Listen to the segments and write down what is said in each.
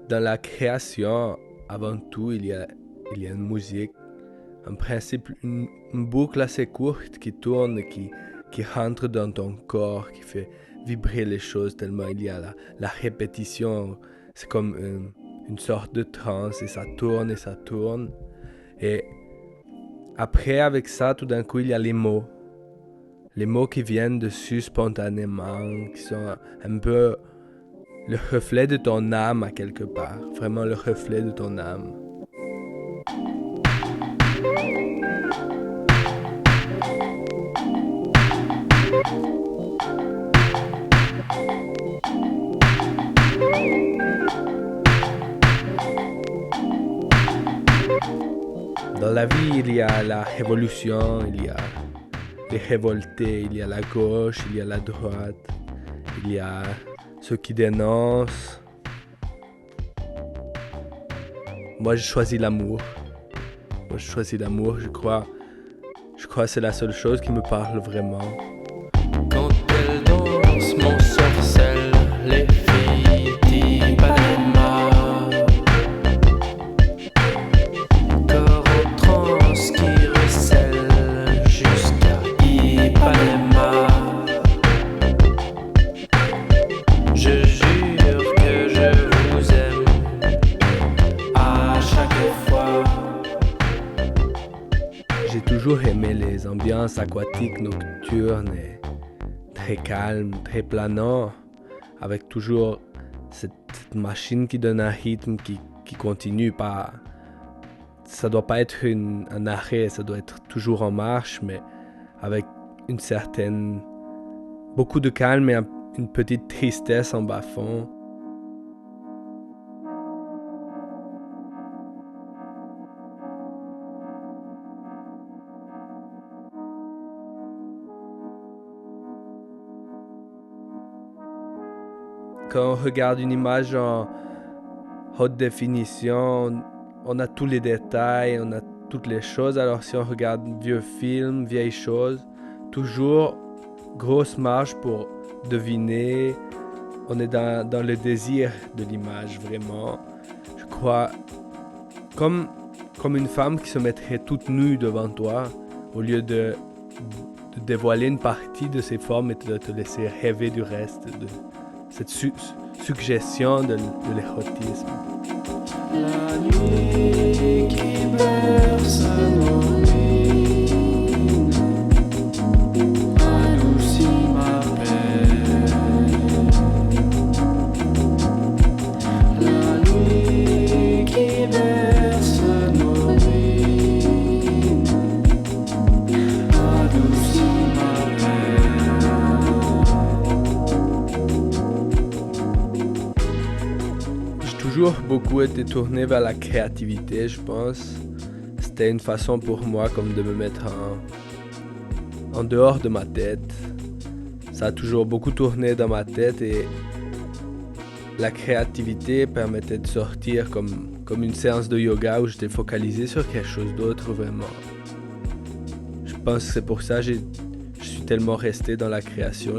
Dans la création, avant tout, il y a une musique. En principe, une boucle assez courte qui tourne, qui rentre dans ton corps, qui fait vibrer les choses tellement il y a la répétition. C'est comme une sorte de transe et ça tourne et ça tourne. Et après, avec ça, tout d'un coup, il y a les mots. Les mots qui viennent dessus spontanément, qui sont un peu le reflet de ton âme à quelque part. Vraiment le reflet de ton âme. Dans la vie, il y a la révolution, il y a les révoltés, il y a la gauche, il y a la droite, il y a ceux qui dénoncent. Moi, je choisis l'amour. Je crois que c'est la seule chose qui me parle vraiment. Quand elle danse, mon sorcelle, les filles d'Ipanema. Corps en transe qui recèle jusqu'à Ipanema. Je jure que je vous aime à chaque fois. J'ai toujours aimé les ambiances aquatiques nocturnes et très calmes, très planants, avec toujours cette machine qui donne un rythme qui continue pas. Ça doit pas être un arrêt, ça doit être toujours en marche, mais avec une certaine, beaucoup de calme et une petite tristesse en bas-fond. Quand on regarde une image en haute définition, on a tous les détails, on a toutes les choses. Alors si on regarde vieux films, vieilles choses, toujours grosse marge pour deviner. On est dans le désir de l'image, vraiment. Je crois, comme une femme qui se mettrait toute nue devant toi, au lieu de dévoiler une partie de ses formes et de te laisser rêver du reste, de cette suggestion de l'érotisme. La nuit qui berce nos nuits adoucit ma peine. La nuit qui berce nos nuits adoucit ma peine. J'ai toujours beaucoup été tourné vers la créativité, je pense. C'était une façon pour moi comme de me mettre en dehors de ma tête. Ça a toujours beaucoup tourné dans ma tête et la créativité permettait de sortir comme une séance de yoga où j'étais focalisé sur quelque chose d'autre vraiment. Je pense que c'est pour ça que je suis tellement resté dans la création.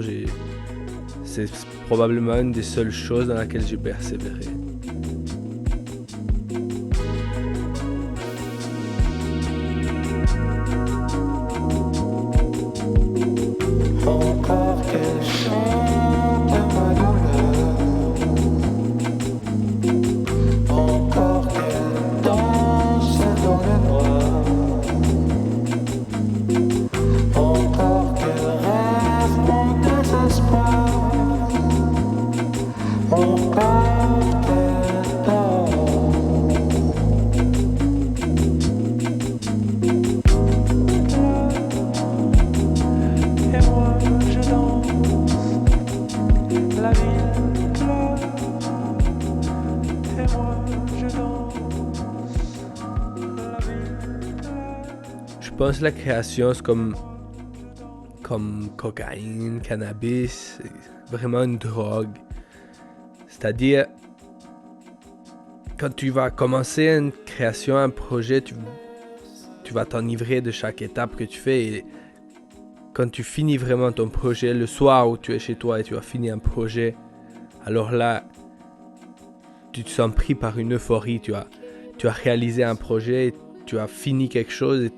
C'est probablement une des seules choses dans laquelle j'ai persévéré. Encore qu'elle chante ma douleur, encore qu'elle danse dans le noir, encore qu'elle rêve mon désespoir, encore qu'elle dort. Et moi je danse, la ville pleure. Et moi je danse, la ville pleure. Je pense que la création c'est comme cocaïne, cannabis, c'est vraiment une drogue. C'est-à-dire, quand tu vas commencer une création, un projet, tu vas t'enivrer de chaque étape que tu fais. Et quand tu finis vraiment ton projet, le soir où tu es chez toi et tu as fini un projet, alors là, tu te sens pris par une euphorie. Tu as réalisé un projet, tu as fini quelque chose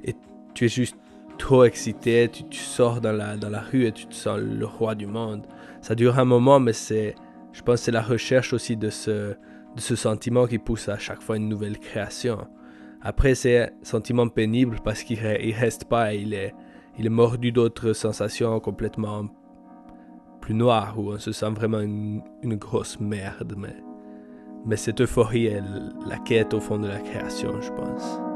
et tu es juste trop excité. Tu sors dans la rue et tu te sens le roi du monde. Ça dure un moment, mais je pense que c'est la recherche aussi de ce sentiment qui pousse à chaque fois une nouvelle création. Après, c'est un sentiment pénible parce qu'il reste pas, il est mordu d'autres sensations complètement plus noires où on se sent vraiment une grosse merde. Mais cette euphorie est la quête au fond de la création, je pense.